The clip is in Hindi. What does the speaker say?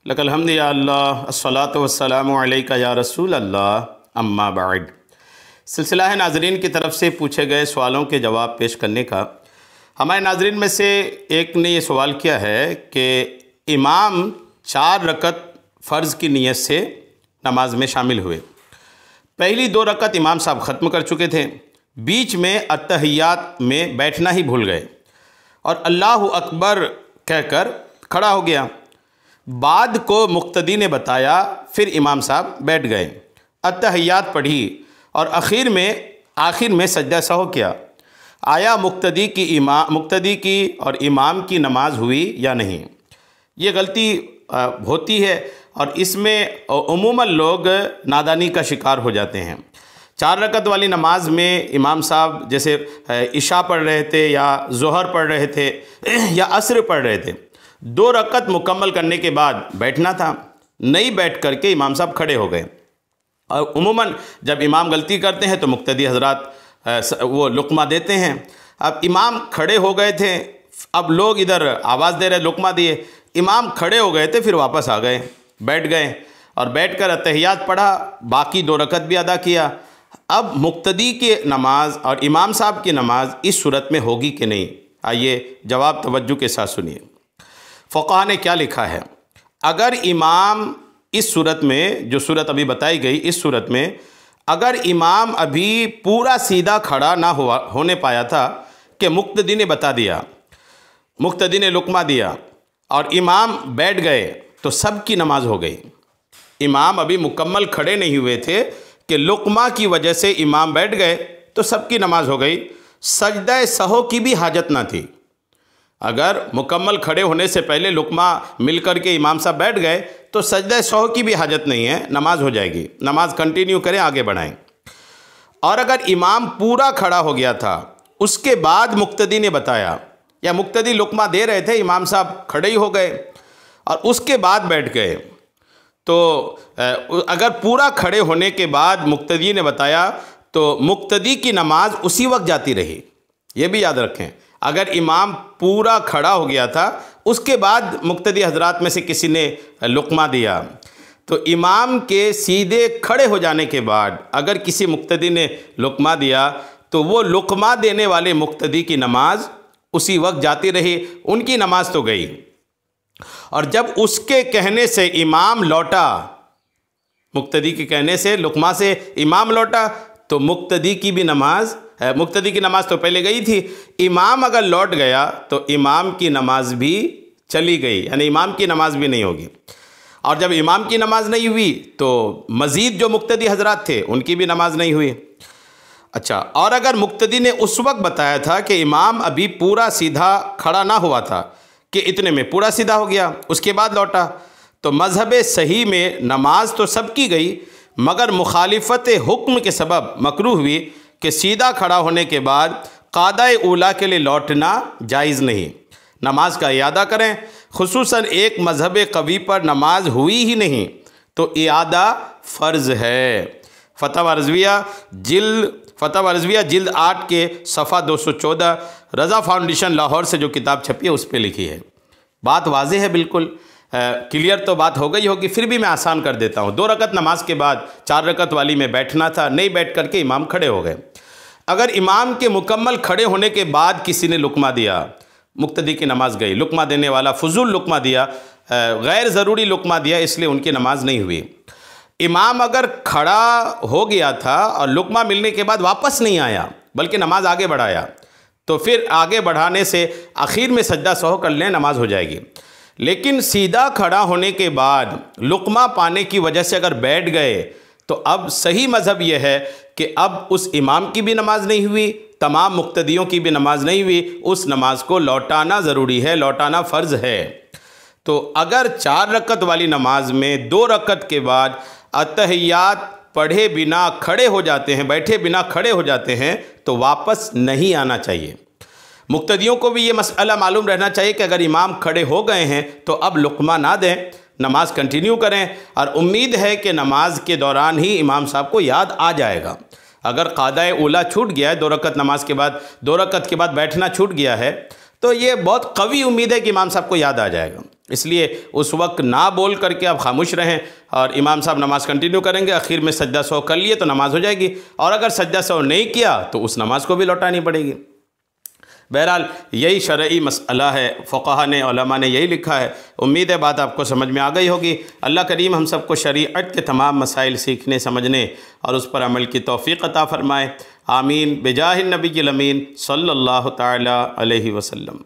लकल हम्द या अल्लाह अस्सलातु वस्सलामु अलैका या रसूल अल्लाह अम्मा बाद। सिलसिला है नाज़रीन की तरफ से पूछे गए सवालों के जवाब पेश करने का। हमारे नाज़रीन में से एक ने ये सवाल किया है कि इमाम 4 रकत फ़र्ज़ की नीयत से नमाज में शामिल हुए। पहली 2 रकत इमाम साहब ख़त्म कर चुके थे, बीच में अत्तहियात में बैठना ही भूल गए और अल्लाहु अकबर कहकर खड़ा हो गया। बाद को मुक्तदी ने बताया, फिर इमाम साहब बैठ गए, अत्तहियात पढ़ी और आखिर में सजदा सहू किया। आया मुक्तदी की और इमाम की नमाज हुई या नहीं? ये गलती होती है और इसमें उमूमन लोग नादानी का शिकार हो जाते हैं। 4 रकत वाली नमाज में इमाम साहब जैसे इशा पढ़ रहे थे या ज़ोहर पढ़ रहे थे या असर पढ़ रहे थे, 2 रकत मुकम्मल करने के बाद बैठना था, नहीं बैठ करके इमाम साहब खड़े हो गए। और उमूमन जब इमाम गलती करते हैं तो मुक्तदी हजरात वो लुक़मा देते हैं। अब इमाम खड़े हो गए थे, अब लोग इधर आवाज़ दे रहे, लुक़मा दिए, इमाम खड़े हो गए थे, फिर वापस आ गए, बैठ गए और बैठकर अत्तहियात पढ़ा, बाकी 2 रकत भी अदा किया। अब मुक्तदी के नमाज और इमाम साहब की नमाज इस सूरत में होगी कि नहीं? आइए जवाब तवज्जो के साथ सुनिए। फ़ुक़हा ने क्या लिखा है। अगर इमाम इस सूरत में, जो सूरत अभी बताई गई, इस सूरत में अगर इमाम अभी पूरा सीधा खड़ा ना होने पाया था कि मुक्तदी ने बता दिया, मुक्तदी ने लुक़मा दिया और इमाम बैठ गए, तो सबकी नमाज हो गई। इमाम अभी मुकम्मल खड़े नहीं हुए थे कि लुक़मा की वजह से इमाम बैठ गए, तो सबकी नमाज हो गई। सजदा सहू की भी हाजत ना थी। अगर मुकम्मल खड़े होने से पहले लुक़मा मिल कर के इमाम साहब बैठ गए तो सजदा सहू की भी हाजत नहीं है, नमाज हो जाएगी। नमाज कंटिन्यू करें, आगे बढ़ाएं। और अगर इमाम पूरा खड़ा हो गया था, उसके बाद मुक्तदी ने बताया या मुक्तदी लुक़मा दे रहे थे, इमाम साहब खड़े ही हो गए और उसके बाद बैठ गए, तो अगर पूरा खड़े होने के बाद मुक्तदी ने बताया तो मुक्तदी की नमाज उसी वक्त जाती रही। ये भी याद रखें, अगर इमाम पूरा खड़ा हो गया था, उसके बाद मुक्तदी हजरात में से किसी ने लुक़मा दिया, तो इमाम के सीधे खड़े हो जाने के बाद अगर किसी मुक्तदी ने लुक़मा दिया तो वो लुक़मा देने वाले मुक्तदी की नमाज उसी वक्त जाती रही, उनकी नमाज तो गई। और जब उसके कहने से इमाम लौटा, मुक्तदी के कहने से लुक़मा से इमाम लौटा, तो मुक्तदी की नमाज तो पहले गई थी। इमाम अगर लौट गया तो इमाम की नमाज भी चली गई, यानी इमाम की नमाज भी नहीं होगी। और जब इमाम की नमाज नहीं हुई तो मज़ीद जो मुक्तदी हजरात थे उनकी भी नमाज नहीं हुई। अच्छा, और अगर मुक्तदी ने उस वक्त बताया था कि इमाम अभी पूरा सीधा खड़ा ना हुआ था कि इतने में पूरा सीधा हो गया, उसके बाद लौटा, तो मज़हब सही में नमाज तो सबकी गई, मगर मुखालिफत हुक्म के सबब मकरूह हुई कि सीधा खड़ा होने के बाद क़ादा ऊला के लिए लौटना जायज़ नहीं। नमाज का इयादा करें, खुसूसन एक मज़हब कवी पर नमाज हुई ही नहीं तो इयादा फ़र्ज़ है। फ़तवा रज़विया जिल्द 8 के सफ़ा 214 रज़ा फाउंडेशन लाहौर से जो किताब छपी है उस पर लिखी है। बात वाज़ेह है, बिल्कुल क्लियर तो बात हो गई होगी, फिर भी मैं आसान कर देता हूँ। 2 रकत नमाज के बाद 4 रकत वाली में बैठना था, नहीं बैठ करके इमाम खड़े हो गए। अगर इमाम के मुकम्मल खड़े होने के बाद किसी ने लुक़मा दिया, मुक्तदी की नमाज गई। लुक़मा देने वाला फजूल लुक़मा दिया, गैर ज़रूरी लुक़मा दिया, इसलिए उनकी नमाज नहीं हुई। इमाम अगर खड़ा हो गया था और लुक़मा मिलने के बाद वापस नहीं आया बल्कि नमाज आगे बढ़ाया, तो फिर आगे बढ़ाने से आखिर में सजदा सहू कर लें, नमाज हो जाएगी। लेकिन सीधा खड़ा होने के बाद लुक़मा पाने की वजह से अगर बैठ गए तो अब सही मज़हब यह है कि अब उस इमाम की भी नमाज नहीं हुई, तमाम मुक्तदियों की भी नमाज नहीं हुई, उस नमाज को लौटाना ज़रूरी है, लौटाना फ़र्ज़ है। तो अगर 4 रकत वाली नमाज में 2 रकत के बाद अत्तहियात पढ़े बिना खड़े हो जाते हैं, बैठे बिना खड़े हो जाते हैं, तो वापस नहीं आना चाहिए। मुक्तदियों को भी ये मसला मालूम रहना चाहिए कि अगर इमाम खड़े हो गए हैं तो अब लुक़मा ना दें, नमाज कंटिन्यू करें और उम्मीद है कि नमाज के दौरान ही इमाम साहब को याद आ जाएगा। अगर क़ादा ऊला छूट गया है, 2 रकत नमाज के बाद 2 रकत के बाद बैठना छूट गया है, तो ये बहुत कवी उम्मीद है कि इमाम साहब को याद आ जाएगा, इसलिए उस वक्त ना बोल करके आप खामोश रहें और इमाम साहब नमाज़ कंटिन्यू करेंगे। आखिर में सज्दा सौ कर लिए तो नमाज़ हो जाएगी, और अगर सज्दा सौ नहीं किया तो उस नमाज को भी लौटानी पड़ेगी। बहरहाल यही शरई मसला है, फ़ुक़हा ने, उलमा ने यही लिखा है। उम्मीद है बात आपको समझ में आ गई होगी। अल्लाह करीम हम सबको शरीअत के तमाम मसाइल सीखने, समझने और उस पर अमल की तौफ़ीक़ अता फ़रमाए। आमीन बिजाहिन नबी अमीन सल्लल्लाहु तआला अलैहि वसल्लम।